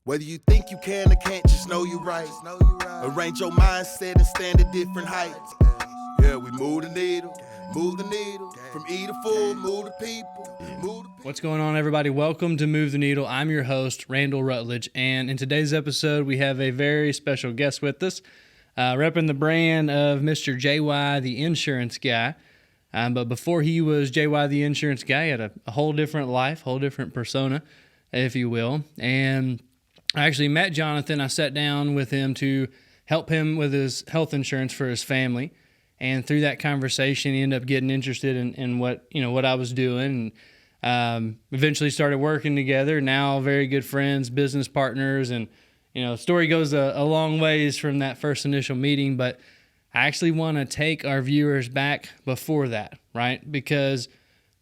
Whether you think you can or can't, just know you're right. Arrange your mindset and stand at different heights. Yeah, we move the needle. From E to full, move the people. What's going on, everybody? Welcome to Move the Needle. I'm your host, Randall Rutledge, and in today's episode, we have a very special guest with us, repping the brand of Mr. JY, the insurance guy. But before he was JY, the insurance guy, he had a whole different life, whole different persona, if you will. And I actually met Jonathan. I sat down with him to help him with his health insurance for his family. And through that conversation, he ended up getting interested in what I was doing, and eventually started working together. Now, very good friends, business partners, and story goes a long ways from that first initial meeting. But I actually want to take our viewers back before that, right? Because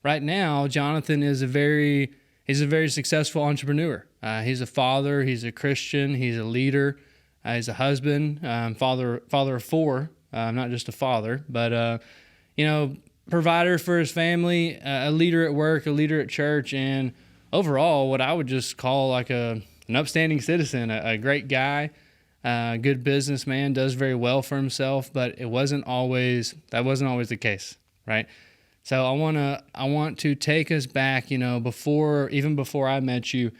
right now, Jonathan is a very successful entrepreneur. He's a father. He's a Christian. He's a leader. He's a husband, father of four. Not just a father, but, provider for his family, a leader at work, a leader at church, and overall what I would just call like an upstanding citizen, a great guy, good businessman, does very well for himself, but that wasn't always the case, right? So I want to take us back, before I met you,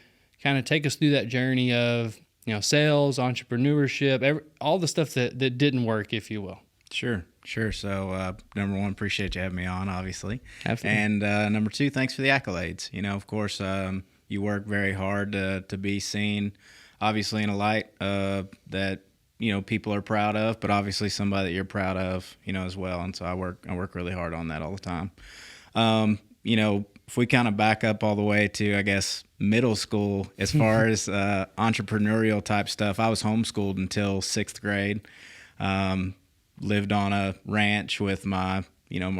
kind of take us through that journey of sales, entrepreneurship, all the stuff that didn't work, if you will. Sure. So, number one, appreciate you having me on, obviously. Absolutely. And number two, thanks for the accolades. Of course, you work very hard to be seen, obviously, in a light that people are proud of, but obviously somebody that you're proud of, as well. And so I work really hard on that all the time. If we kind of back up all the way to, I guess, middle school, as far as entrepreneurial type stuff, I was homeschooled until 6th grade. Lived on a ranch with my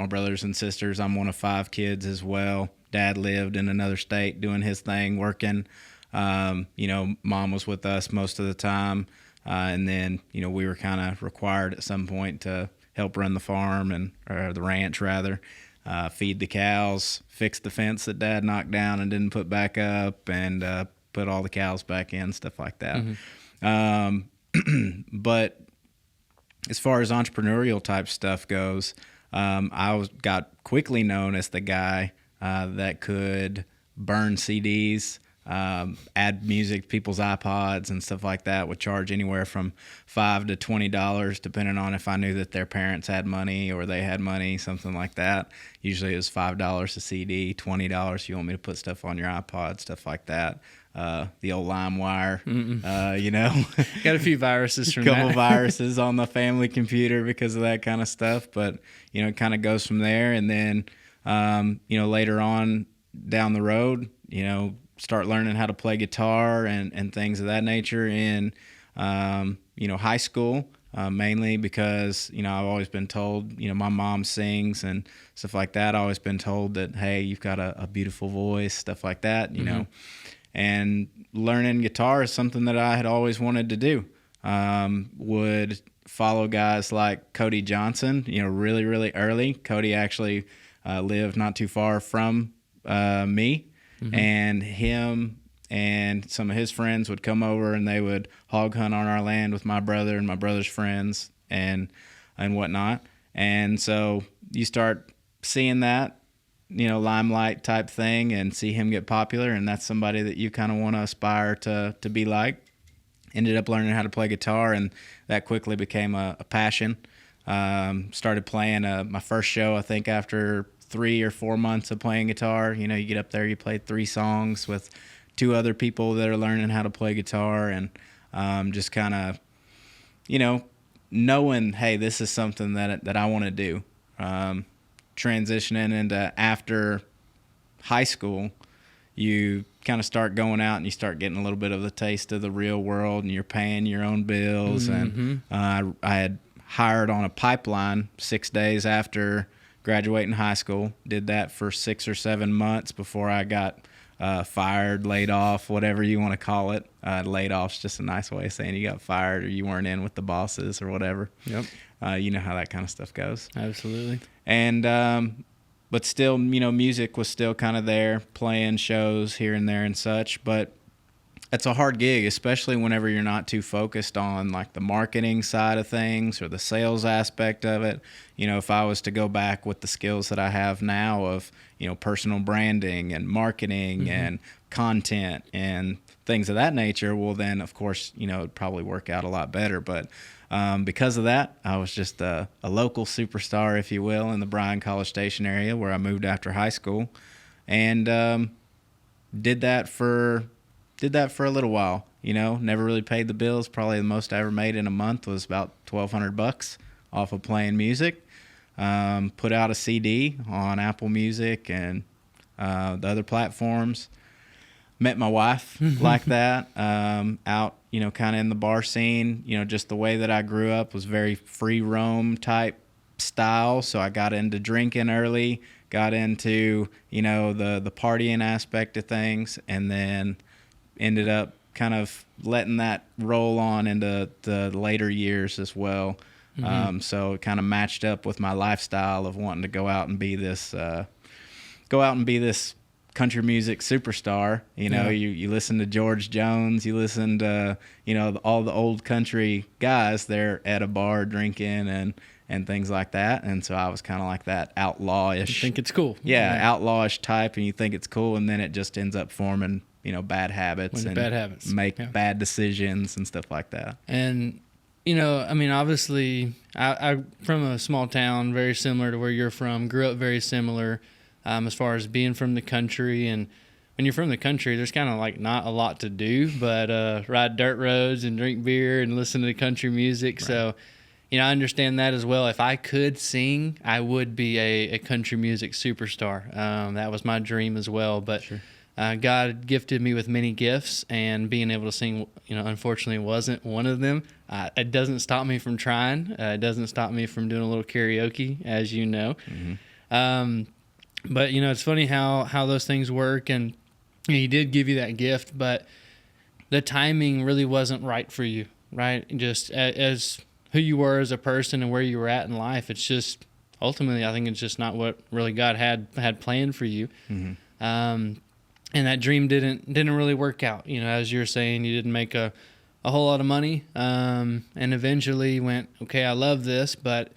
brothers and sisters. I'm one of 5 kids as well. Dad lived in another state doing his thing, working. Mom was with us most of the time. And then, we were kind of required at some point to help run the farm or the ranch rather. Feed the cows, fix the fence that Dad knocked down and didn't put back up, and put all the cows back in, stuff like that. Mm-hmm. But as far as entrepreneurial type stuff goes, I got quickly known as the guy that could burn CDs, add music to people's iPods and stuff like that. Would charge anywhere from $5 to $20, depending on if I knew that their parents had money or they had money, something like that. Usually it was $5 a CD, $20 if you want me to put stuff on your iPod, stuff like that. The old LimeWire, Got a few viruses from that. A couple viruses on the family computer because of that kind of stuff. But, it kind of goes from there. And then, later on down the road, start learning how to play guitar and things of that nature in, high school, mainly because, I've always been told, my mom sings and stuff like that. I've always been told that, hey, you've got a beautiful voice, stuff like that, Mm-hmm. And learning guitar is something that I had always wanted to do. Would follow guys like Cody Johnson, really, really early. Cody actually lived not too far from me. Mm-hmm. And him and some of his friends would come over and they would hog hunt on our land with my brother and my brother's friends and whatnot. And so you start seeing that, limelight type thing and see him get popular, and that's somebody that you kind of want to aspire to be like. Ended up learning how to play guitar, and that quickly became a passion. Started playing my first show, I think, after 3 or 4 months of playing guitar. You get up there, you play 3 songs with 2 other people that are learning how to play guitar, and just kind of, knowing, hey, this is something that I want to do. Transitioning into after high school, you kind of start going out and you start getting a little bit of the taste of the real world, and you're paying your own bills. Mm-hmm. And I had hired on a pipeline 6 days after graduating high school. Did that for 6 or 7 months before I got fired, laid off, whatever you want to call it. Laid off's just a nice way of saying you got fired or you weren't in with the bosses or whatever. Yep. You know how that kind of stuff goes. Absolutely. And but still, music was still kind of there, playing shows here and there and such. But it's a hard gig, especially whenever you're not too focused on like the marketing side of things or the sales aspect of it. You know, if I was to go back with the skills that I have now of, you know, personal branding and marketing and content and things of that nature, well, then of course, you know, it'd probably work out a lot better. But because of that, I was just a local superstar, if you will, in the Bryan College Station area where I moved after high school, and did that for a little while. You know, never really paid the bills. Probably the most I ever made in a month was about $1,200 off of playing music. Put out a CD on Apple Music and the other platforms. Met my wife like that, out, you know, kind of in the bar scene. You know, just the way that I grew up was very free roam type style. So I got into drinking early, got into, you know, the partying aspect of things, and then ended up kind of letting that roll on into the later years as well. So it kind of matched up with my lifestyle of wanting to go out and be this country music superstar. You know, you listen to George Jones, you listen to, you know, all the old country guys, they're at a bar drinking and things like that. And so I was kind of like that outlawish. You think it's cool. Yeah, outlawish type, and you think it's cool, and then it just ends up forming, you know, bad habits make bad decisions and stuff like that. And, you know, I mean, obviously, I from a small town, very similar to where you're from, grew up very similar as far as being from the country. And when you're from the country, there's kind of like not a lot to do but ride dirt roads and drink beer and listen to country music. Right. So, you know, I understand that as well. If I could sing, I would be a country music superstar. That was my dream as well. But sure. God gifted me with many gifts, and being able to sing, you know, unfortunately wasn't one of them. It doesn't stop me from trying. It doesn't stop me from doing a little karaoke, as you know. But, you know, it's funny how those things work, and you know, he did give you that gift, but the timing really wasn't right for you, right? Just as who you were as a person and where you were at in life, it's just, ultimately, I think it's just not what really God had planned for you. And that dream didn't really work out. You know, as you're saying, you didn't make a whole lot of money, and eventually went, okay, I love this, but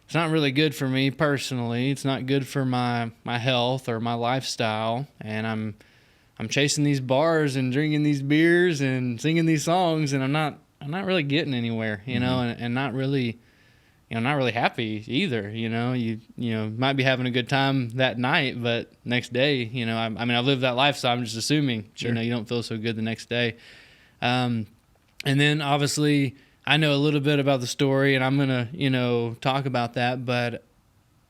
it's not really good for me personally. It's not good for my health or my lifestyle, and I'm chasing these bars and drinking these beers and singing these songs, and I'm not really getting anywhere, you know, and not really, you know, not really happy either. You know, you know, might be having a good time that night, but next day, you know, I mean, I've lived that life, so I'm just assuming, you know, you don't feel so good the next day. And then obviously I know a little bit about the story, and I'm going to, you know, talk about that, but,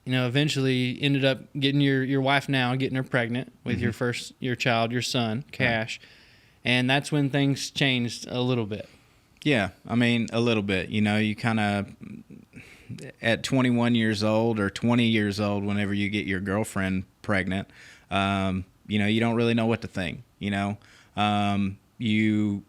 you know, eventually ended up getting your wife now, getting her pregnant with your child, your son, Cash. Right. And that's when things changed a little bit. Yeah, I mean, a little bit. You know, you kind of, at 21 years old or 20 years old, whenever you get your girlfriend pregnant, you know, you don't really know what to think, you know. You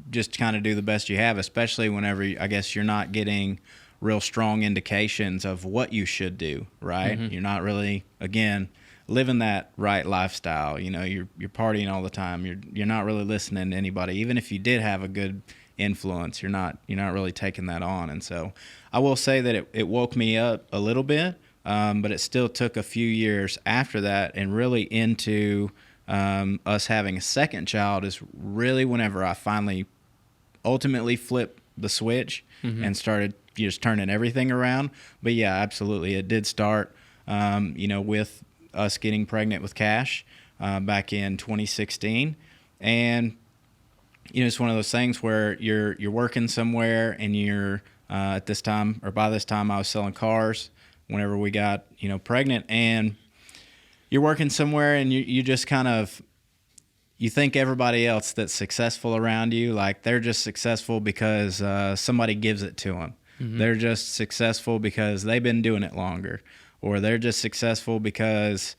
just kind of do the best you have, especially whenever, I guess, you're not getting real strong indications of what you should do, right? You're not really, again, living that right lifestyle. You know, you're partying all the time. You're not really listening to anybody. Even if you did have a good influence, you're not really taking that on. And so I will say that it woke me up a little bit, but it still took a few years after that, and really into us having a second child is really whenever I finally ultimately flipped the switch and started just turning everything around. But yeah, absolutely, it did start you know, with us getting pregnant with Cash back in 2016. And you know, it's one of those things where you're working somewhere, and you're at this time, or by this time, I was selling cars whenever we got, you know, pregnant. And you're working somewhere, and you just kind of, you think everybody else that's successful around you, like they're just successful because somebody gives it to them. They're just successful because they've been doing it longer, or they're just successful because,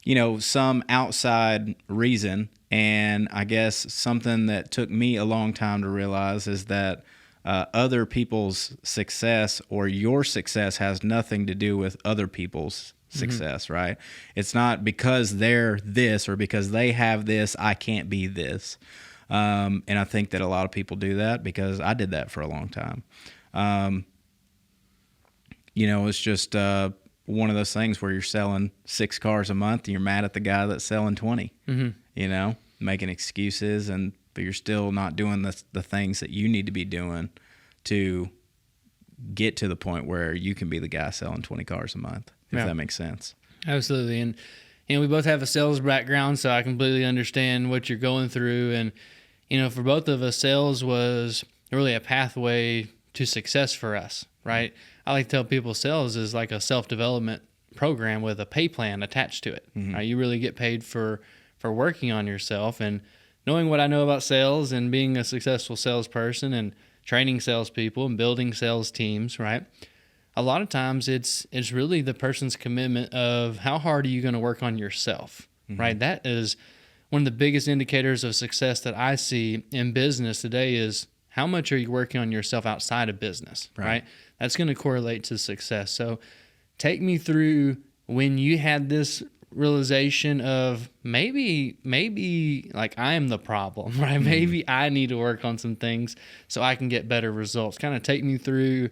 you know, some outside reason. And I guess something that took me a long time to realize is that other people's success, or your success, has nothing to do with other people's success, right? It's not because they're this or because they have this, I can't be this. And I think that a lot of people do that because I did that for a long time. It's just one of those things where you're selling 6 cars a month and you're mad at the guy that's selling 20, making excuses, but you're still not doing the things that you need to be doing to get to the point where you can be the guy selling 20 cars a month, if that makes sense. Absolutely. And we both have a sales background, so I completely understand what you're going through. And, for both of us, sales was really a pathway to success for us, right? I like to tell people sales is like a self-development program with a pay plan attached to it. Right? You really get paid for working on yourself. And knowing what I know about sales and being a successful salesperson and training salespeople and building sales teams, right? A lot of times it's really the person's commitment of how hard are you going to work on yourself, right? That is one of the biggest indicators of success that I see in business today is how much are you working on yourself outside of business, right? That's going to correlate to success. So take me through when you had this realization of maybe like I am the problem, right? Maybe I need to work on some things so I can get better results. Kind of take me through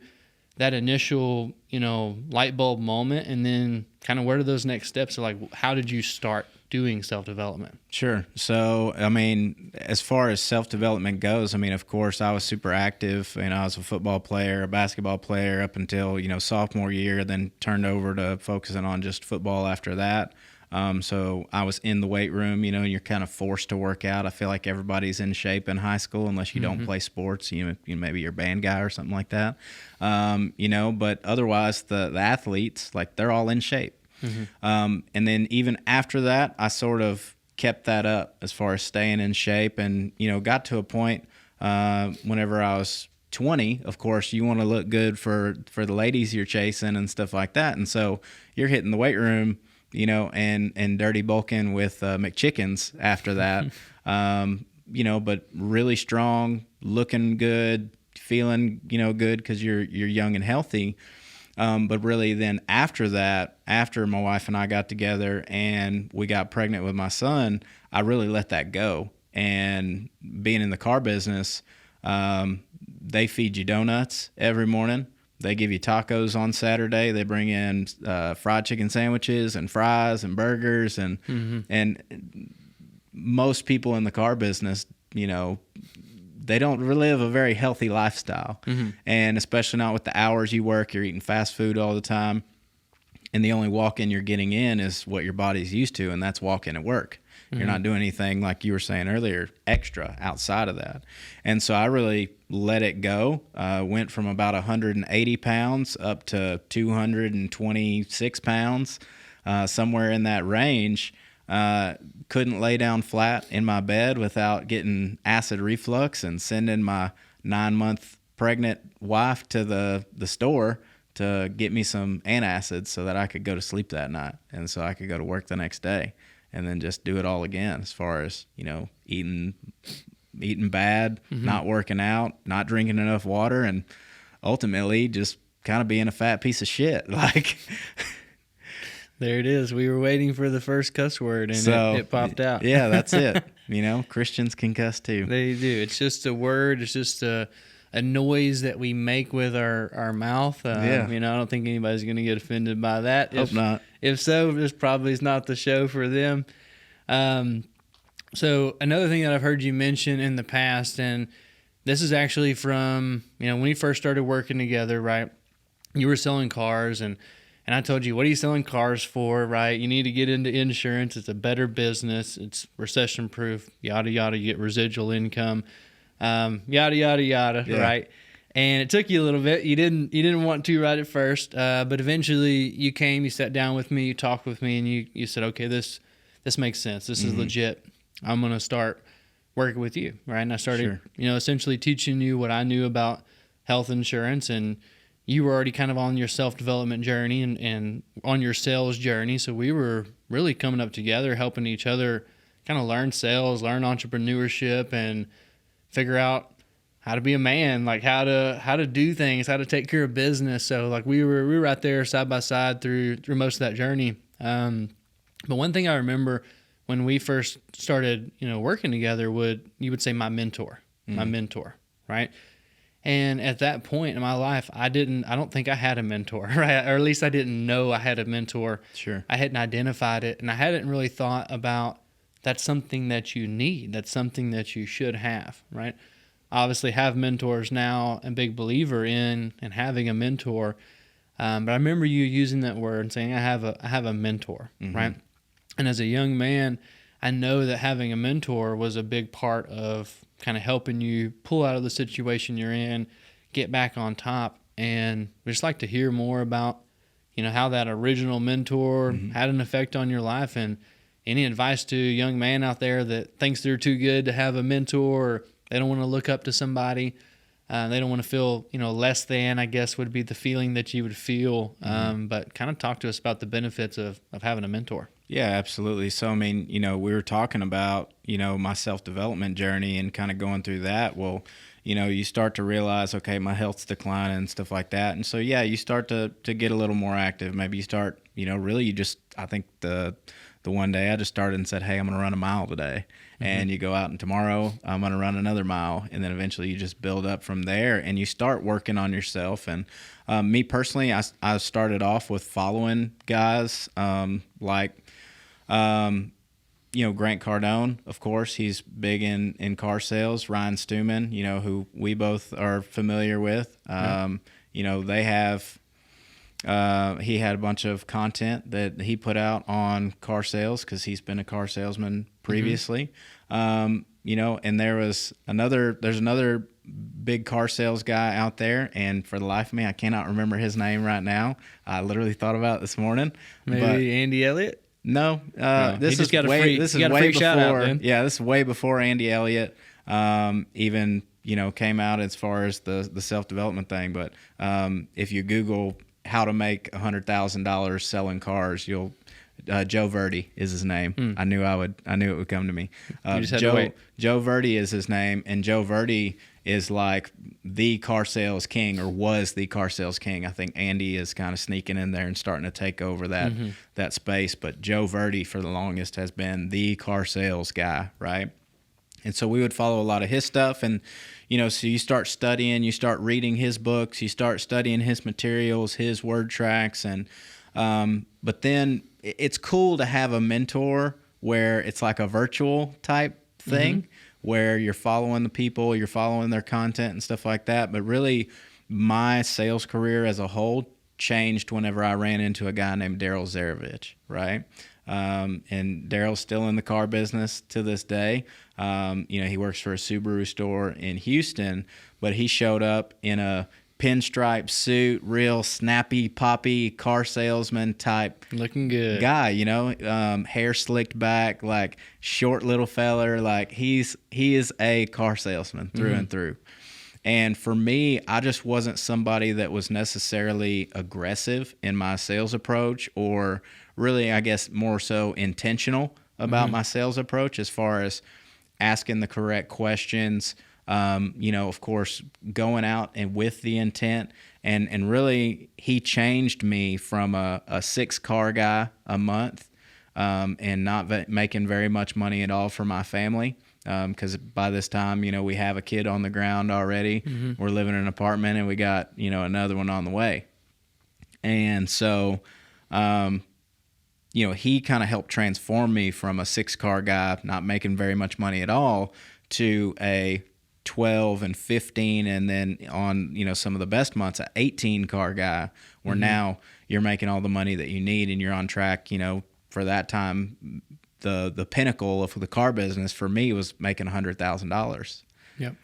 that initial, light bulb moment, and then kind of what are those next steps? So like, how did you start doing self-development? Sure. So, as far as self-development goes, of course, I was super active. I was a football player, a basketball player up until, sophomore year, then turned over to focusing on just football after that. So I was in the weight room, and you're kind of forced to work out. I feel like everybody's in shape in high school unless you don't play sports, maybe you're a band guy or something like that. But otherwise the athletes, like they're all in shape. And then even after that, I sort of kept that up as far as staying in shape and, got to a point whenever I was 20, of course, you want to look good for the ladies you're chasing and stuff like that. And so you're hitting the weight room, and dirty bulking with McChickens after that, but really strong, looking good, feeling, good because you're young and healthy. But really then after that, after my wife and I got together and we got pregnant with my son, I really let that go. And being in the car business, they feed you donuts every morning. They give you tacos on Saturday. They bring in fried chicken sandwiches and fries and burgers. And most people in the car business, they don't live a very healthy lifestyle. And especially not with the hours you work, you're eating fast food all the time. And the only walk-in you're getting in is what your body's used to, and that's walk-in at work. You're not doing anything, like you were saying earlier, extra outside of that. And so I really let it go. Went from about 180 pounds up to 226 pounds, somewhere in that range. Couldn't lay down flat in my bed without getting acid reflux and sending my 9-month pregnant wife to the store to get me some antacids so that I could go to sleep that night and so I could go to work the next day. And then just do it all again as far as, eating bad, not working out, not drinking enough water, and ultimately just kind of being a fat piece of shit. Like, there it is. We were waiting for the first cuss word, and it popped out. Yeah, that's it. Christians can cuss too. They do. It's just a word. It's just a noise that we make with our mouth. I don't think anybody's going to get offended by that. Hope not. If so, this probably is not the show for them. So another thing that I've heard you mention in the past, and this is actually from, when we first started working together, right? You were selling cars, and I told you, what are you selling cars for, right? You need to get into insurance. It's a better business. It's recession-proof, yada, yada. You get residual income, yada, yada, yada, yeah. Right? And it took you a little bit. You didn't want to right at first, but eventually you came, you sat down with me, you talked with me, and you said, okay, this makes sense. This is legit. I'm going to start working with you, right? And I started, essentially teaching you what I knew about health insurance, and you were already kind of on your self-development journey and on your sales journey. So we were really coming up together, helping each other kind of learn sales, learn entrepreneurship, and figure out how to be a man, like how to do things, how to take care of business. So like we were right there side by side through most of that journey. But one thing I remember when we first started, working together, you would say my mentor, right? And at that point in my life, I don't think I had a mentor, right? Or at least I didn't know I had a mentor. Sure. I hadn't identified it, and I hadn't really thought about that's something that you need. That's something that you should have, right? Obviously have mentors now, a big believer in and having a mentor. But I remember you using that word and saying, I have a mentor, right? And as a young man, I know that having a mentor was a big part of kind of helping you pull out of the situation you're in, get back on top. And we just like to hear more about, how that original mentor had an effect on your life, and any advice to a young man out there that thinks they're too good to have a mentor, or they don't want to look up to somebody. They don't want to feel, less than, I guess, would be the feeling that you would feel. But kind of talk to us about the benefits of having a mentor. Yeah, absolutely. So, I mean, we were talking about, my self-development journey and kind of going through that. Well, you start to realize, okay, my health's declining and stuff like that. And so, yeah, you start to get a little more active. Maybe you start, I think the one day I just started and said, hey, I'm going to run a mile today. And you go out and tomorrow I'm going to run another mile. And then eventually you just build up from there and you start working on yourself. And me personally, I started off with following guys like Grant Cardone, of course. He's big in car sales. Ryan Stewman, who we both are familiar with. They have... he had a bunch of content that he put out on car sales because he's been a car salesman previously. And there's another big car sales guy out there, and for the life of me, I cannot remember his name right now. I literally thought about it this morning. Maybe Andy Elliott? No, this is way before Andy Elliott even came out as far as the self-development thing. But if you Google how to make $100,000 selling cars, you'll Joe Verdi is his name. I knew it would come to me. Joe Verdi is his name, and Joe Verdi is like the car sales king, or was the car sales king. I think Andy is kind of sneaking in there and starting to take over that space, but Joe Verdi for the longest has been the car sales guy, right? And so we would follow a lot of his stuff, and so you start studying, you start reading his books, you start studying his materials, his word tracks, and but then it's cool to have a mentor where it's like a virtual type thing, where you're following the people, you're following their content and stuff like that. But really, my sales career as a whole changed whenever I ran into a guy named Daryl Zarovich, right? And Daryl's still in the car business to this day. He works for a Subaru store in Houston, but he showed up in a pinstripe suit, real snappy, poppy car salesman type, looking good guy. Hair slicked back, like short little feller. Like he is a car salesman through and through. And for me, I just wasn't somebody that was necessarily aggressive in my sales approach, or really, I guess, more so intentional about my sales approach as far as asking the correct questions, of course, going out and with the intent. And really, he changed me from a 6-car guy a month and not making very much money at all for my family. Because by this time, we have a kid on the ground already. We're living in an apartment, and we got, another one on the way. And so, he kind of helped transform me from a 6-car guy, not making very much money at all, to a 12 and 15, and then on, some of the best months, an 18-car guy, where now you're making all the money that you need, and you're on track, for that time. The pinnacle of the car business for me was making $100,000. Yep.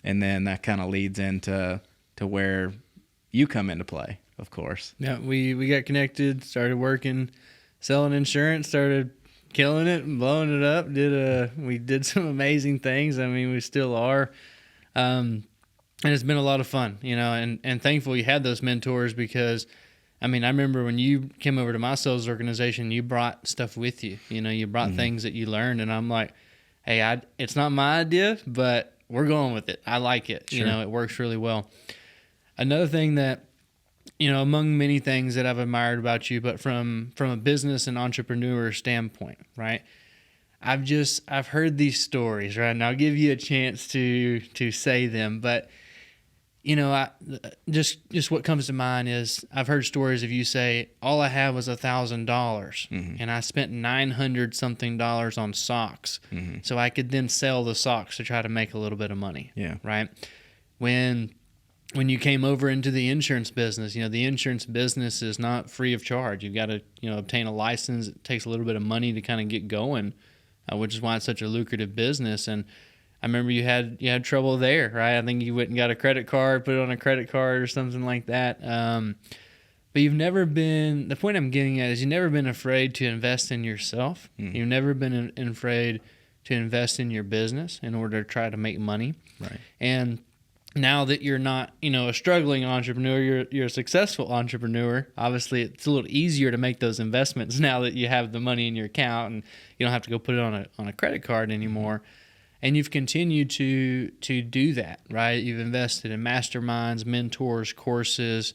And then that kind of leads into where you come into play, of course. Yeah, we got connected, started working, selling insurance, started killing it and blowing it up. We did some amazing things. I mean, we still are. And it's been a lot of fun, and thankful you had those mentors, because I remember when you came over to my sales organization, you brought stuff with you. You brought things that you learned, and I'm like, hey, it's not my idea, but we're going with it. I like it. Sure. It works really well. Another thing that among many things that I've admired about you, but from a business and entrepreneur standpoint, right? I've heard these stories, right? And I'll give you a chance to say them, but I just what comes to mind is I've heard stories of you say, all I had was $1,000 and I spent $900 something on socks. So I could then sell the socks to try to make a little bit of money. Yeah. Right. When you came over into the insurance business, the insurance business is not free of charge. You've got to, obtain a license. It takes a little bit of money to kind of get going, which is why it's such a lucrative business. And I remember you had trouble there, right? I think you went and got a credit card, put it on a credit card or something like that. But you've never been, the point I'm getting at is you've never been afraid to invest in yourself. You've never been afraid to invest in your business in order to try to make money. Right. And now that you're not, a struggling entrepreneur, you're a successful entrepreneur. Obviously, it's a little easier to make those investments now that you have the money in your account and you don't have to go put it on a credit card anymore. And you've continued to do that, right? You've invested in masterminds, mentors, courses.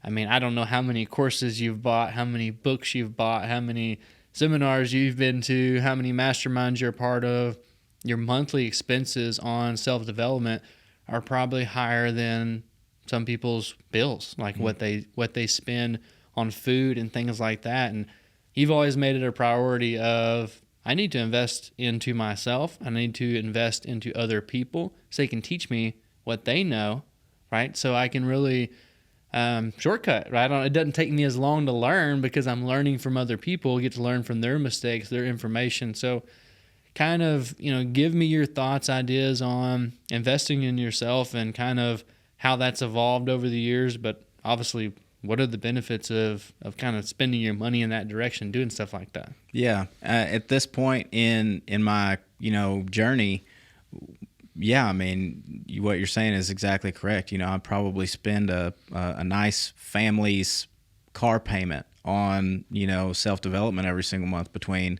I mean, I don't know how many courses you've bought, how many books you've bought, how many seminars you've been to, how many masterminds you're a part of. Your monthly expenses on self-development are probably higher than some people's bills, like what they spend on food and things like that. And you've always made it a priority of, I need to invest into myself. I need to invest into other people so they can teach me what they know, right? So I can really shortcut, right? It doesn't take me as long to learn because I'm learning from other people, get to learn from their mistakes, their information. So kind of, give me your thoughts, ideas on investing in yourself and kind of how that's evolved over the years, but obviously what are the benefits of kind of spending your money in that direction, doing stuff like that? Yeah. At this point in my, journey, yeah, I mean, what you're saying is exactly correct. I probably spend a nice family's car payment on, self-development every single month, between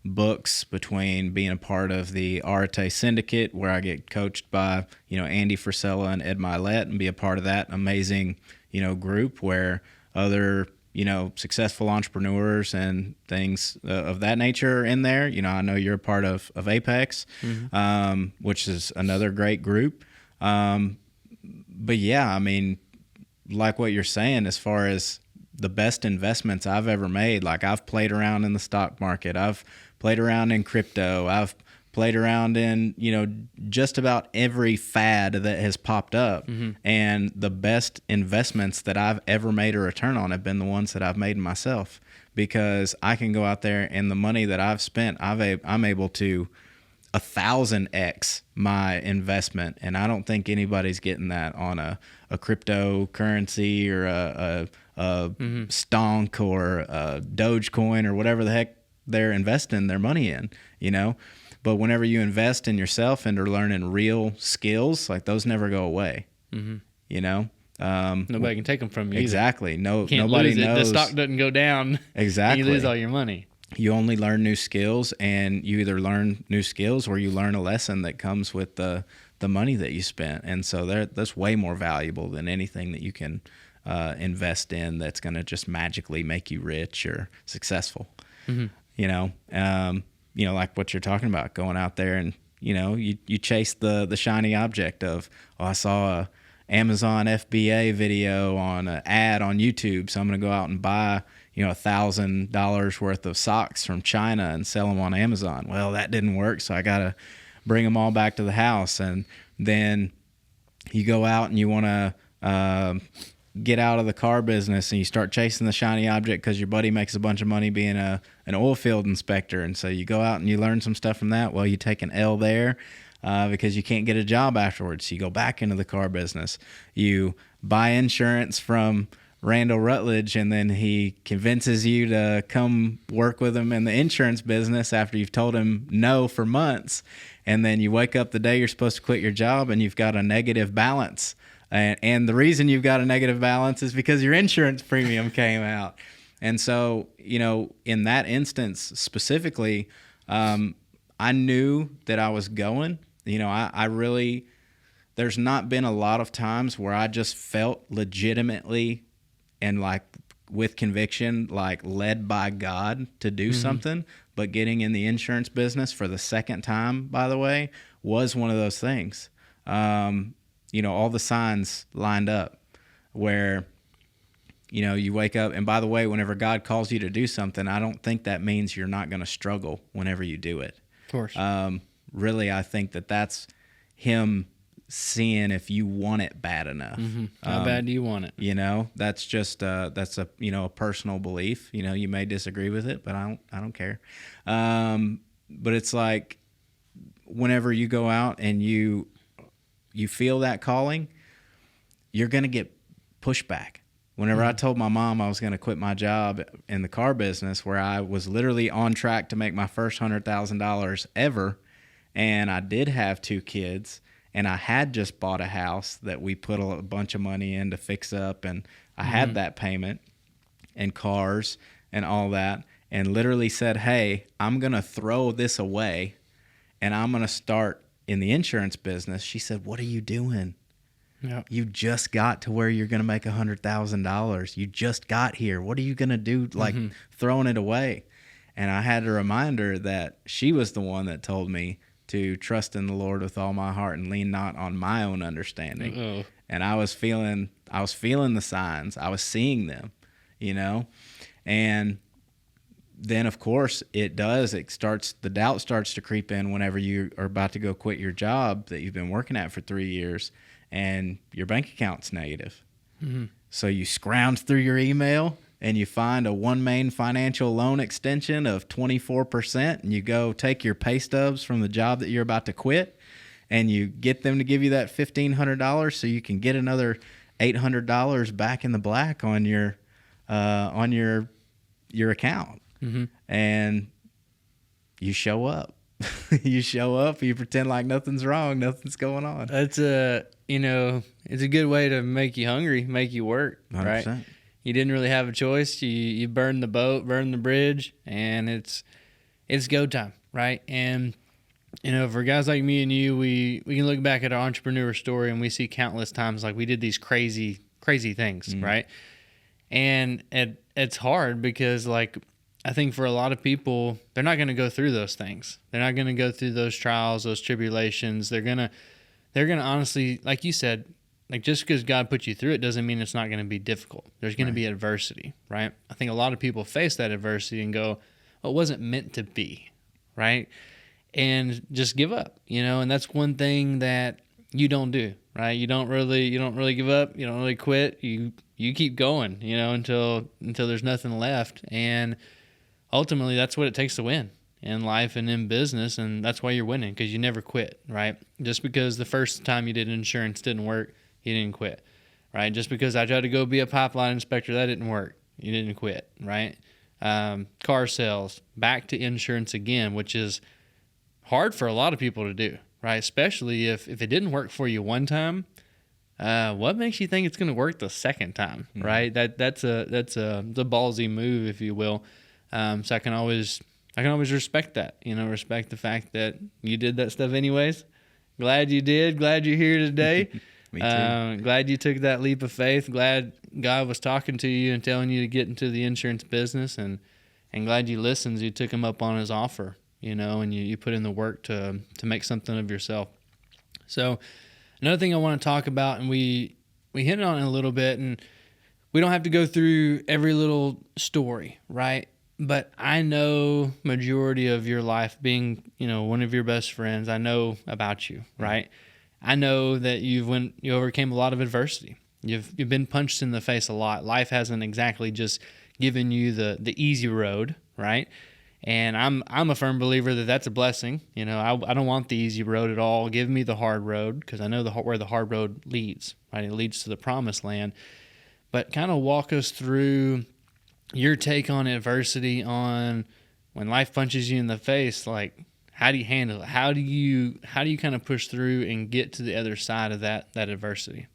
books, between being a part of the Arate Syndicate, where I get coached by, Andy Frisella and Ed Milet, and be a part of that amazing, group where other, successful entrepreneurs and things of that nature are in there. I know you're a part of Apex, which is another great group. But yeah, I mean, like what you're saying, as far as the best investments I've ever made, like I've played around in the stock market, I've played around in crypto, I've played around in, just about every fad that has popped up. And the best investments that I've ever made a return on have been the ones that I've made myself, because I can go out there and the money that I've spent, I'm able to 1,000x my investment. And I don't think anybody's getting that on a cryptocurrency or a stonk or a Dogecoin or whatever the heck they're investing their money in, But whenever you invest in yourself and are learning real skills, like those never go away, Nobody can take them from you. Exactly. Nobody knows. The stock doesn't go down. Exactly. And you lose all your money. You only learn new skills, and you either learn new skills or you learn a lesson that comes with the money that you spent. And so that's way more valuable than anything that you can invest in that's going to just magically make you rich or successful. Like what you're talking about, going out there and, you chase the shiny object of, I saw a Amazon FBA video on an ad on YouTube, so I'm going to go out and buy, $1,000 worth of socks from China and sell them on Amazon. Well, that didn't work, so I got to bring them all back to the house. And then you go out and you want to get out of the car business and you start chasing the shiny object because your buddy makes a bunch of money being an oil field inspector. And so you go out and you learn some stuff from that. Well, you take an L there because you can't get a job afterwards. So you go back into the car business. You buy insurance from Randall Rutledge, and then he convinces you to come work with him in the insurance business after you've told him no for months. And then you wake up the day you're supposed to quit your job and you've got a negative balance. And the reason you've got a negative balance is because your insurance premium came out. And so, in that instance specifically, I knew that I was going. I really, there's not been a lot of times where I just felt legitimately and like with conviction, like led by God to do something. But getting in the insurance business for the second time, by the way, was one of those things. All the signs lined up where, you wake up. And by the way, whenever God calls you to do something, I don't think that means you're not going to struggle whenever you do it. Of course. Really, I think that's him seeing if you want it bad enough. How bad do you want it? That's just that's a personal belief. You may disagree with it, but I don't care. But it's like whenever you go out and you feel that calling, you're gonna get pushback. Whenever I told my mom I was going to quit my job in the car business, where I was literally on track to make my first $100,000 ever, and I did have 2 kids, and I had just bought a house that we put a bunch of money in to fix up, and I had that payment and cars and all that, and literally said, hey, I'm going to throw this away, and I'm going to start in the insurance business. She said, what are you doing? Yep. You just got to where you're going to make $100,000. You just got here. What are you going to do, like throwing it away? And I had to remind her that she was the one that told me to trust in the Lord with all my heart and lean not on my own understanding. Uh-oh. And I was feeling the signs. I was seeing them, and then of course the doubt starts to creep in whenever you are about to go quit your job that you've been working at for 3 years. And your bank account's negative. So you scrounge through your email and you find a One Main financial loan extension of 24%, and you go take your pay stubs from the job that you're about to quit, and you get them to give you that $1,500 so you can get another $800 back in the black on your account. And you show up. You pretend like nothing's wrong, nothing's going on. That's it's a good way to make you hungry, make you work, 100%. right? You didn't really have a choice. You burned the boat, burned the bridge, and it's go time, right? And for guys like me and you, we can look back at our entrepreneur story and we see countless times like we did these crazy things, right? And it's hard because like I think for a lot of people, they're not going to go through those things. They're not going to go through those trials, those tribulations. They're going to honestly, like you said, like just because God put you through it doesn't mean it's not going to be difficult. There's going to be adversity, right? I think a lot of people face that adversity and go, well, it wasn't meant to be, right? And just give up, and that's one thing that you don't do, right? You don't really give up. You don't really quit. You keep going, until there's nothing left. And ultimately, that's what it takes to win in life and in business, and that's why you're winning, because you never quit, right? Just because the first time you did insurance didn't work, you didn't quit, right? Just because I tried to go be a pipeline inspector, that didn't work, you didn't quit, right? Car sales, back to insurance again, which is hard for a lot of people to do, right? Especially if it didn't work for you one time, what makes you think it's going to work the second time, right? That's a ballsy move, if you will. So I can always respect that, respect the fact that you did that stuff anyways. Glad you did. Glad you're here today. Me too. Glad you took that leap of faith. Glad God was talking to you and telling you to get into the insurance business, and glad you listened. You took him up on his offer, and you put in the work to make something of yourself. So another thing I want to talk about, and we hit on it a little bit, and we don't have to go through every little story, right? But I know majority of your life being, one of your best friends, I know about you, right? I know that you overcame a lot of adversity. You've been punched in the face a lot. Life hasn't exactly just given you the easy road, right? And I'm a firm believer that that's a blessing. I don't want the easy road at all. Give me the hard road, because I know where the hard road leads, right? It leads to the promised land. But kind of walk us through your take on adversity, on when life punches you in the face, like how do you handle it? How do you kind of push through and get to the other side of that adversity?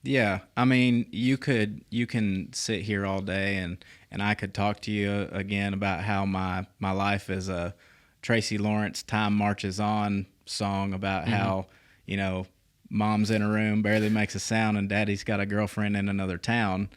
Yeah, I mean, you can sit here all day and I could talk to you again about how my life is a Tracy Lawrence Time Marches On song about how, mom's in a room, barely makes a sound, and daddy's got a girlfriend in another town.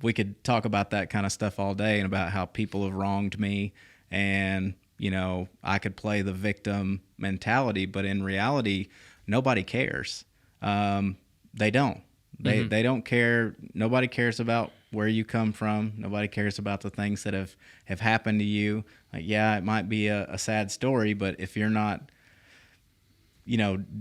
We could talk about that kind of stuff all day and about how people have wronged me, and I could play the victim mentality, but in reality, nobody cares. They don't. They don't care. Nobody cares about where you come from. Nobody cares about the things that have happened to you. Like, yeah, it might be a sad story, but if you're not,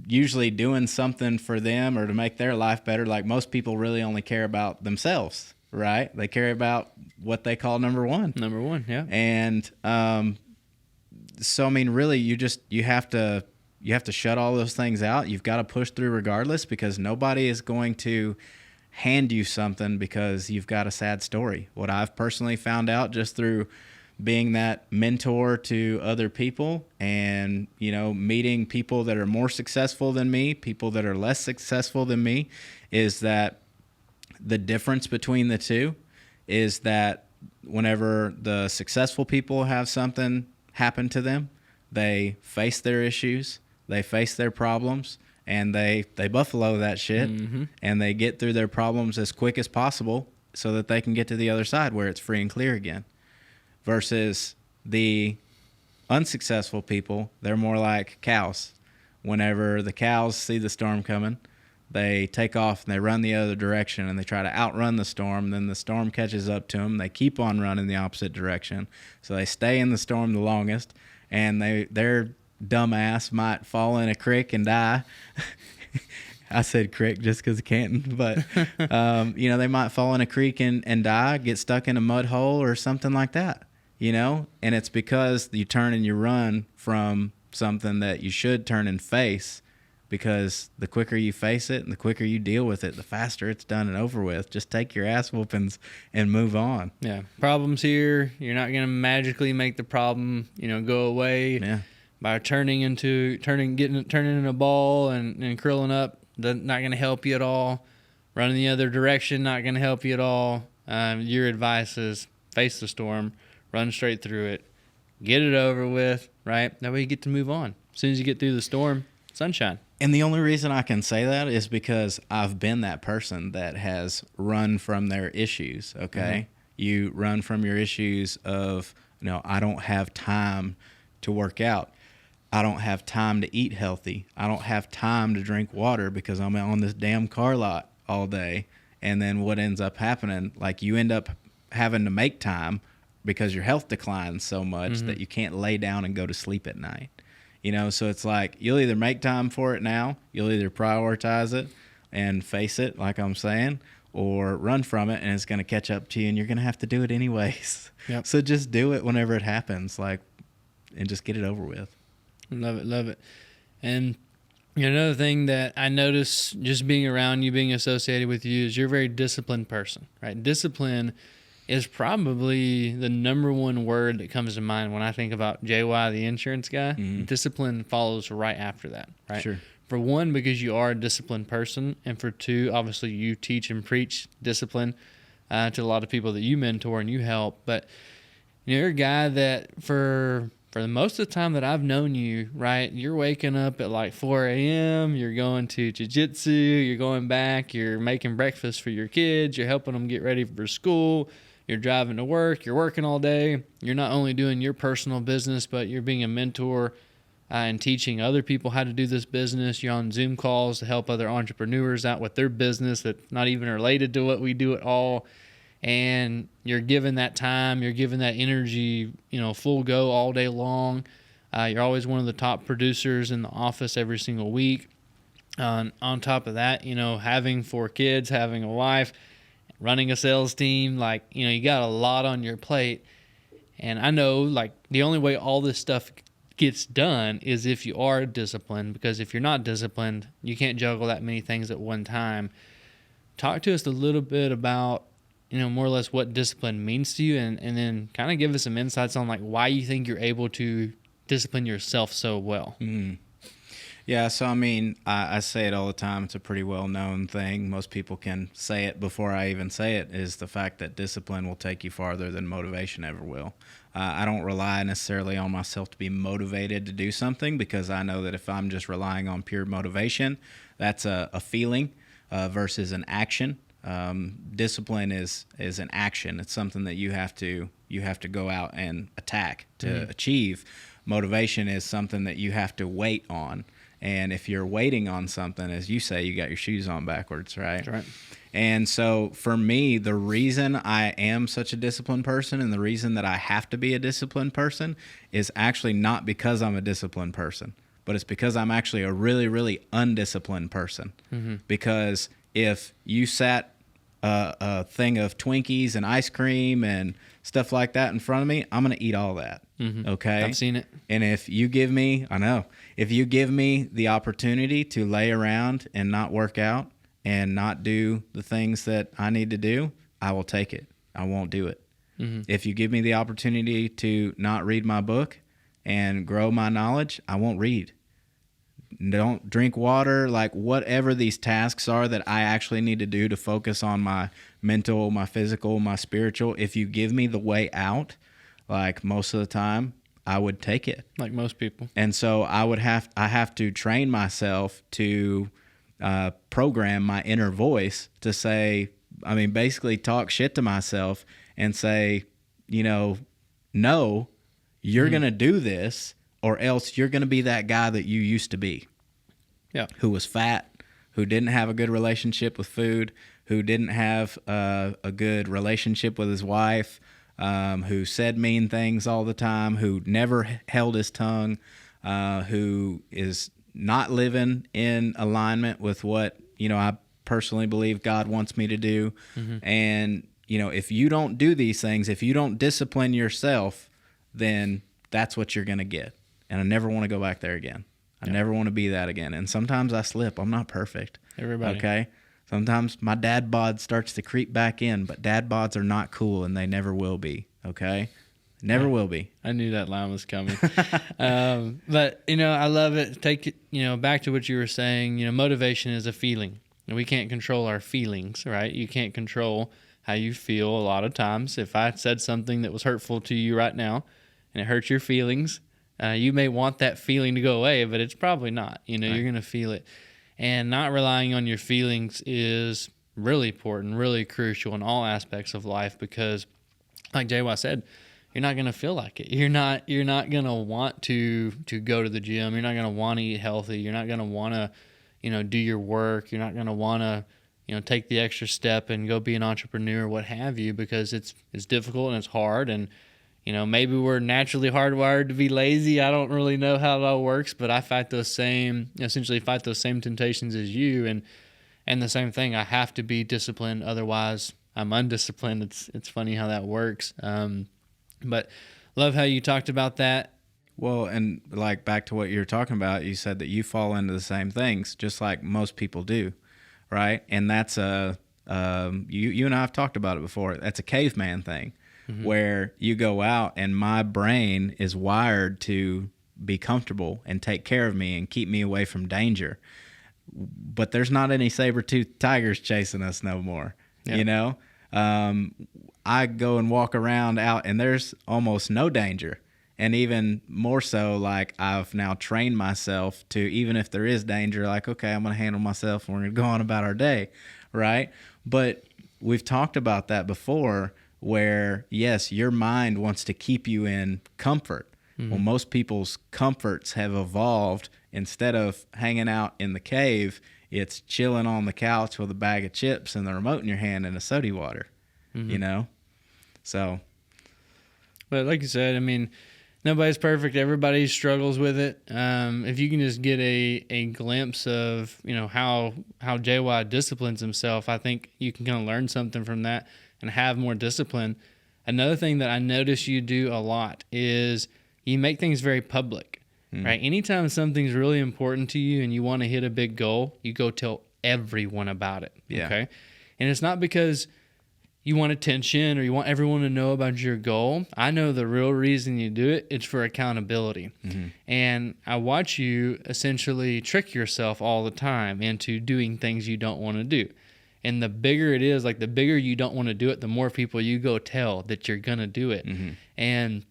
usually doing something for them or to make their life better, like most people really only care about themselves, right? They care about what they call number one. Number one, yeah. And so, I mean, really, you have to shut all those things out. You've got to push through regardless, because nobody is going to hand you something because you've got a sad story. What I've personally found out just through being that mentor to other people and, meeting people that are more successful than me, people that are less successful than me, is that the difference between the two is that whenever the successful people have something happen to them, they face their issues, they face their problems, and they buffalo that shit, and they get through their problems as quick as possible so that they can get to the other side where it's free and clear again. Versus the unsuccessful people, they're more like cows. Whenever the cows see the storm coming, they take off and they run the other direction and they try to outrun the storm. Then the storm catches up to them. They keep on running the opposite direction. So they stay in the storm the longest, and their dumbass might fall in a creek and die. I said creek just because of Canton, but they might fall in a creek and die, get stuck in a mud hole or something like that. And it's because you turn and you run from something that you should turn and face, because the quicker you face it and the quicker you deal with it, the faster it's done and over with. Just take your ass whoopings and move on. Yeah. Problems here. You're not going to magically make the problem, go away by turning into a ball and curling up. Not going to help you at all. Running the other direction, not going to help you at all. Your advice is face the storm, run straight through it, get it over with, right? That way you get to move on. As soon as you get through the storm, sunshine. And the only reason I can say that is because I've been that person that has run from their issues, okay? You run from your issues of, I don't have time to work out. I don't have time to eat healthy. I don't have time to drink water because I'm on this damn car lot all day. And then what ends up happening, like you end up having to make time because your health declines so much that you can't lay down and go to sleep at night. So it's like you'll either make time for it now, you'll either prioritize it and face it, like I'm saying, or run from it and it's going to catch up to you and you're going to have to do it anyways. Yep. So just do it whenever it happens, and just get it over with. Love it. And another thing that I notice just being around you, being associated with you, is you're a very disciplined person, right? Discipline is probably the number one word that comes to mind when I think about JY, the insurance guy. Discipline follows right after that, right? Sure. For one, because you are a disciplined person, and for two, obviously you teach and preach discipline to a lot of people that you mentor and you help. But you're a guy that for the most of the time that I've known you, right, you're waking up at like 4 a.m., you're going to jiu-jitsu, you're going back, you're making breakfast for your kids, you're helping them get ready for school, you're driving to work, you're working all day. You're not only doing your personal business, but you're being a mentor and teaching other people how to do this business. You're on Zoom calls to help other entrepreneurs out with their business that's not even related to what we do at all. And you're giving that time, you're giving that energy, full go all day long. You're always one of the top producers in the office every single week. On top of that, having 4 kids, having a wife, running a sales team, you got a lot on your plate. And I know, the only way all this stuff gets done is if you are disciplined, because if you're not disciplined, you can't juggle that many things at one time. Talk to us a little bit about more or less what discipline means to you, and then kind of give us some insights on why you think you're able to discipline yourself so well. Yeah, so I mean, I say it all the time. It's a pretty well-known thing. Most people can say it before I even say it, is the fact that discipline will take you farther than motivation ever will. I don't rely necessarily on myself to be motivated to do something, because I know that if I'm just relying on pure motivation, that's a feeling versus an action. Discipline is an action. It's something that you have to go out and attack to achieve. Motivation is something that you have to wait on. And if you're waiting on something, as you say, you got your shoes on backwards, right? That's right. And so for me, the reason I am such a disciplined person and the reason that I have to be a disciplined person is actually not because I'm a disciplined person, but it's because I'm actually a really, really undisciplined person. Because if you sat a thing of Twinkies and ice cream and stuff like that in front of me, I'm going to eat all that. Okay? I've seen it. And if you give me the opportunity to lay around and not work out and not do the things that I need to do, I will take it. I won't do it. If you give me the opportunity to not read my book and grow my knowledge, I won't read. Don't drink water, like whatever these tasks are that I actually need to do to focus on my mental, my physical, my spiritual. If you give me the way out, like most of the time, I would take it. Like most people. And so I have to train myself to program my inner voice to say, I mean, basically talk shit to myself and say, no, you're going to do this, or else you're going to be that guy that you used to be. Yeah. Who was fat, who didn't have a good relationship with food, who didn't have a good relationship with his wife, who said mean things all the time, who never held his tongue, who is not living in alignment with what, I personally believe God wants me to do. And, if you don't do these things, if you don't discipline yourself, then that's what you're going to get. And I never want to go back there again. I never want to be that again. And sometimes I slip. I'm not perfect. Everybody. Okay? Sometimes my dad bod starts to creep back in, but dad bods are not cool, and they never will be. Okay? Never will be. I knew that line was coming. But, I love it. Take it, back to what you were saying. Motivation is a feeling. And we can't control our feelings, right? You can't control how you feel a lot of times. If I said something that was hurtful to you right now and it hurts your feelings, you may want that feeling to go away, but it's probably not. You're going to feel it. And not relying on your feelings is really important, really crucial in all aspects of life, because like JY said, you're not going to feel like it. You're not going to want to go to the gym. You're not going to want to eat healthy. You're not going to want to, do your work. You're not going to want to, take the extra step and go be an entrepreneur, what have you, because it's difficult and it's hard. And, maybe we're naturally hardwired to be lazy. I don't really know how it all works, but I essentially fight those same temptations as you. And the same thing, I have to be disciplined. Otherwise I'm undisciplined. It's funny how that works. But love how you talked about that. Well, and like back to what you were talking about, you said that you fall into the same things, just like most people do, right? And that's you and I have talked about it before. That's a caveman thing, where you go out and my brain is wired to be comfortable and take care of me and keep me away from danger. But there's not any saber-toothed tigers chasing us no more, I go and walk around out and there's almost no danger. And even more so, like I've now trained myself to, even if there is danger, like, okay, I'm going to handle myself and we're going to go on about our day, right? But we've talked about that before, where, yes, your mind wants to keep you in comfort. Well, most people's comforts have evolved. Instead of hanging out in the cave, it's chilling on the couch with a bag of chips and the remote in your hand and a soda water, So. But like you said, I mean, nobody's perfect. Everybody struggles with it. If you can just get a glimpse of, how JY disciplines himself, I think you can kind of learn something from that and have more discipline. Another thing that I notice you do a lot is you make things very public, right? Anytime something's really important to you and you want to hit a big goal, you go tell everyone about it, okay? And it's not because you want attention or you want everyone to know about your goal. I know the real reason you do it, it's for accountability. And I watch you essentially trick yourself all the time into doing things you don't want to do. And the bigger it is, like the bigger you don't want to do it, the more people you go tell that you're going to do it. And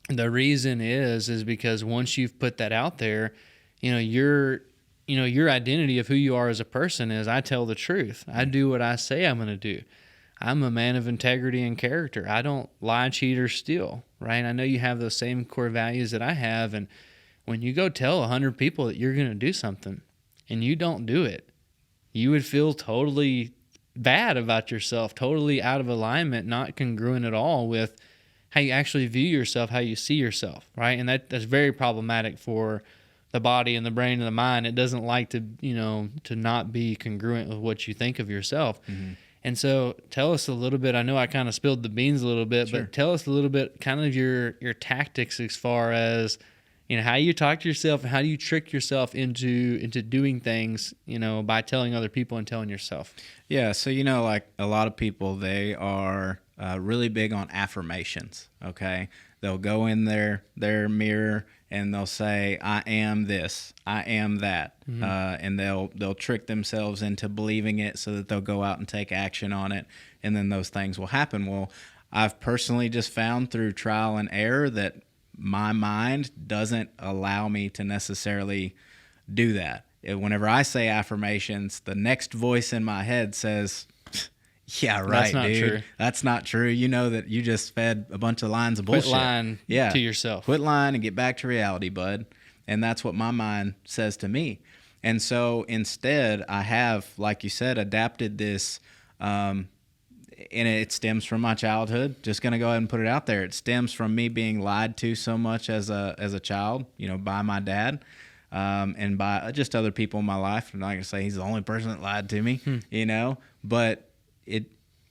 the reason is because once you've put that out there, your identity of who you are as a person is, I tell the truth. I do what I say I'm going to do. I'm a man of integrity and character. I don't lie, cheat, or steal, right? I know you have those same core values that I have, and when you go tell 100 people that you're going to do something and you don't do it, you would feel totally bad about yourself, totally out of alignment, not congruent at all with how you actually view yourself, how you see yourself, right? And that's very problematic for the body and the brain and the mind. It doesn't like to not be congruent with what you think of yourself. And so tell us a little bit, I know I kind of spilled the beans a little bit, Sure. but tell us a little bit kind of your tactics as far as, how you talk to yourself and how do you trick yourself into doing things, by telling other people and telling yourself. Yeah, so like a lot of people, they are really big on affirmations, okay? They'll go in their mirror and they'll say, I am this, I am that. And they'll trick themselves into believing it so that they'll go out and take action on it, and then those things will happen. Well, I've personally just found through trial and error that my mind doesn't allow me to necessarily do that. Whenever I say affirmations, the next voice in my head says, yeah, right, That's not dude. true. That's not true. You know that you just fed a bunch of lines of bullshit. Quit lying to yourself. Quit lying and get back to reality, bud. And that's what my mind says to me. And so instead, I have, like you said, adapted this, and it stems from my childhood. Just going to go ahead and put it out there. It stems from me being lied to so much as a child, by my dad. And by just other people in my life. I'm not going to say he's the only person that lied to me, but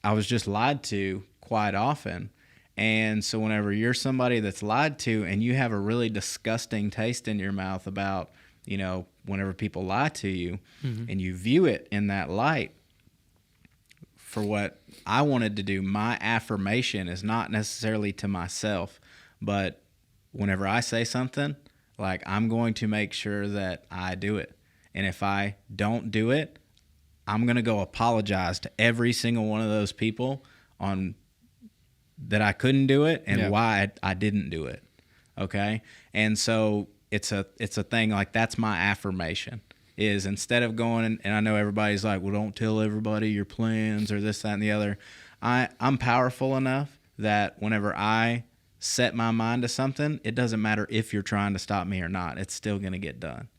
I was just lied to quite often. And so whenever you're somebody that's lied to and you have a really disgusting taste in your mouth about, whenever people lie to you and you view it in that light, for what I wanted to do, my affirmation is not necessarily to myself, but whenever I say something, like, I'm going to make sure that I do it. And if I don't do it, I'm going to go apologize to every single one of those people on that I couldn't do it and why I didn't do it. Okay? And so it's a thing, like, that's my affirmation, is instead of going, and I know everybody's like, well, don't tell everybody your plans or this, that, and the other. I'm powerful enough that whenever I set my mind to something, it doesn't matter if you're trying to stop me or not. It's still going to get done.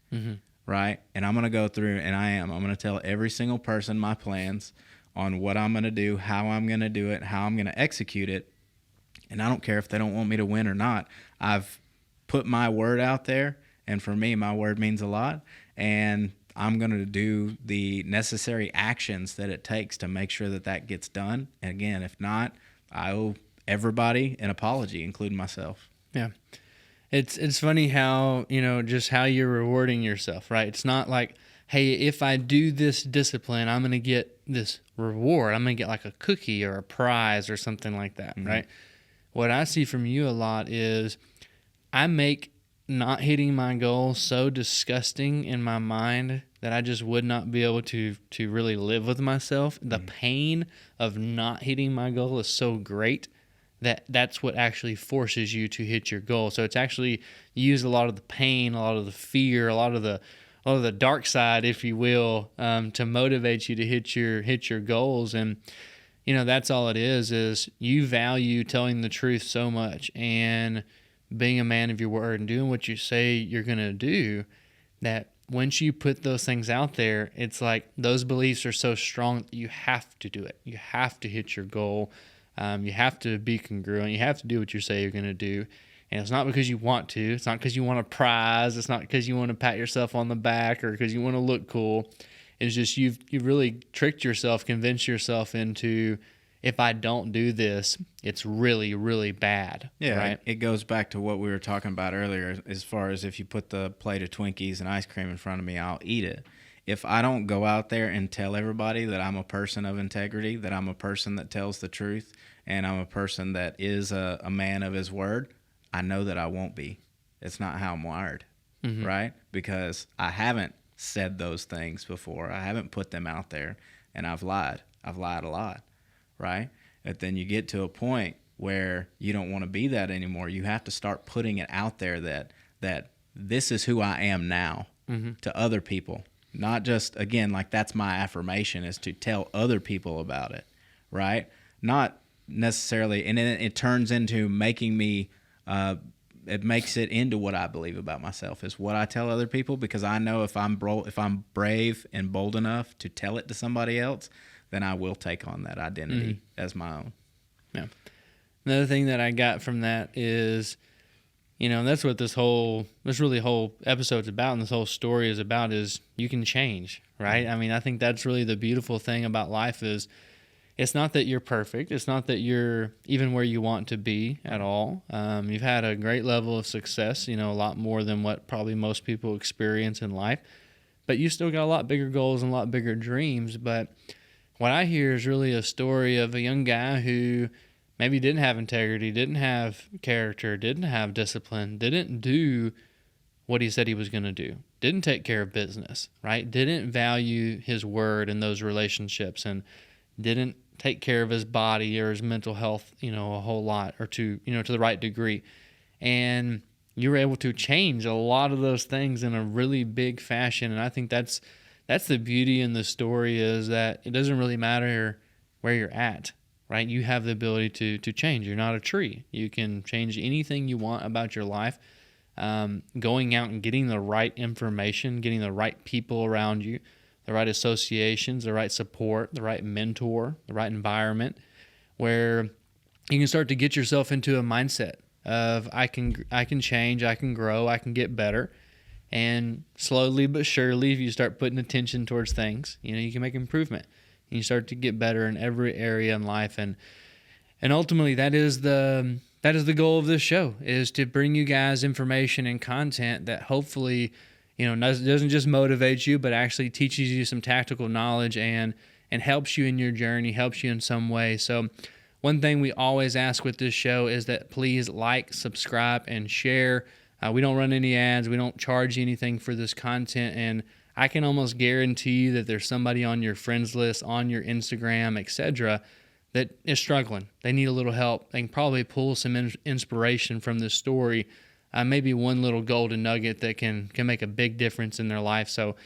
Right? And I'm going to go through, and I'm going to tell every single person my plans on what I'm going to do, how I'm going to do it, how I'm going to execute it. And I don't care if they don't want me to win or not. I've put my word out there, and for me, my word means a lot. And I'm going to do the necessary actions that it takes to make sure that gets done. And again, if not, I owe everybody an apology, including myself. Yeah. It's funny how, just how you're rewarding yourself, right? It's not like, hey, if I do this discipline, I'm going to get this reward. I'm going to get like a cookie or a prize or something like that, right? What I see from you a lot is I make not hitting my goal so disgusting in my mind that I just would not be able to really live with myself. The pain of not hitting my goal is so great that's what actually forces you to hit your goal. So it's actually, you use a lot of the pain, a lot of the fear, a lot of the dark side, if you will, to motivate you to hit your goals. And that's all it is you value telling the truth so much and being a man of your word and doing what you say you're going to do, that once you put those things out there, it's like those beliefs are so strong that you have to do it. You have to hit your goal. You have to be congruent. You have to do what you say you're going to do. And it's not because you want to. It's not because you want a prize. It's not because you want to pat yourself on the back or because you want to look cool. It's just you've really tricked yourself, convinced yourself into, if I don't do this, it's really, really bad. Yeah, right? It goes back to what we were talking about earlier, as far as if you put the plate of Twinkies and ice cream in front of me, I'll eat it. if I don't go out there and tell everybody that I'm a person of integrity, that I'm a person that tells the truth, and I'm a person that is a man of his word, I know that I won't be. It's not how I'm wired, right? Because I haven't said those things before. I haven't put them out there, and I've lied. I've lied a lot, right? But then you get to a point where you don't want to be that anymore. You have to start putting it out there that this is who I am now to other people. Not just, again, like that's my affirmation, is to tell other people about it, right? Not necessarily, and then it turns into making me, it makes it into what I believe about myself, is what I tell other people, because I know if I'm brave and bold enough to tell it to somebody else, then I will take on that identity as my own. Yeah. Another thing that I got from that is, that's what this really whole episode's about, and this whole story is about, is you can change, right? I mean, I think that's really the beautiful thing about life, is it's not that you're perfect. It's not that you're even where you want to be at all. You've had a great level of success, a lot more than what probably most people experience in life, but you still got a lot bigger goals and a lot bigger dreams. But what I hear is really a story of a young guy who maybe didn't have integrity, didn't have character, didn't have discipline, didn't do what he said he was going to do, didn't take care of business, right? Didn't value his word in those relationships, and didn't take care of his body or his mental health, a whole lot, or to the right degree. And you were able to change a lot of those things in a really big fashion. And I think that's the beauty in the story, is that it doesn't really matter where you're at. Right? You have the ability to change. You're not a tree. You can change anything you want about your life. Going out and getting the right information, getting the right people around you, the right associations, the right support, the right mentor, the right environment, where you can start to get yourself into a mindset of I can change, I can grow, I can get better. And slowly but surely, if you start putting attention towards things, you can make improvement. And you start to get better in every area in life, and ultimately that is the goal of this show, is to bring you guys information and content that hopefully doesn't just motivate you, but actually teaches you some tactical knowledge and helps you in your journey, helps you in some way. So one thing we always ask with this show is that please like, subscribe, and share. We don't run any ads. We don't charge you anything for this content, and I can almost guarantee you that there's somebody on your friends list, on your Instagram, etc., that is struggling. They need a little help. They can probably pull some inspiration from this story, maybe one little golden nugget that can make a big difference in their life. So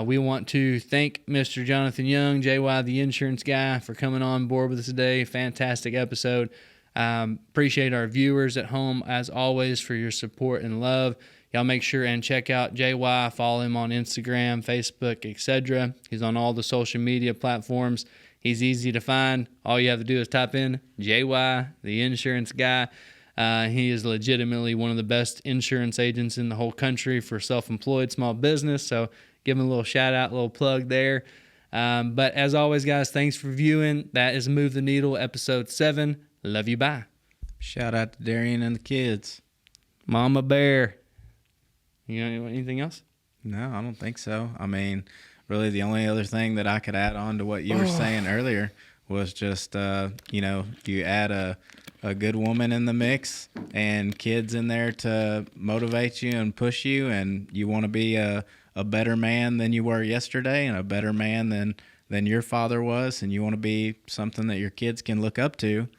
we want to thank Mr. Jonathan Young, JY, the insurance guy, for coming on board with us today. Fantastic episode. Appreciate our viewers at home, as always, for your support and love. Y'all make sure and check out JY. Follow him on Instagram, Facebook, etc. He's on all the social media platforms. He's easy to find. All you have to do is type in JY, the insurance guy. He is legitimately one of the best insurance agents in the whole country for self-employed small business. So give him a little shout out, a little plug there. But as always, guys, thanks for viewing. That is Move the Needle, episode 7. Love you. Bye. Shout out to Darian and the kids. Mama Bear. You know anything else? No, I don't think so. I mean, really the only other thing that I could add on to what you were saying earlier was just, you add a good woman in the mix and kids in there to motivate you and push you, and you want to be a better man than you were yesterday, and a better man than your father was, and you want to be something that your kids can look up to,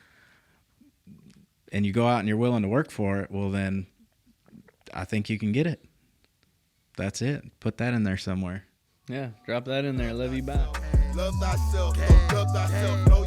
and you go out and you're willing to work for it, well, then I think you can get it. That's it. Put that in there somewhere. Yeah, drop that in there. Love you. Bye. Love thyself, know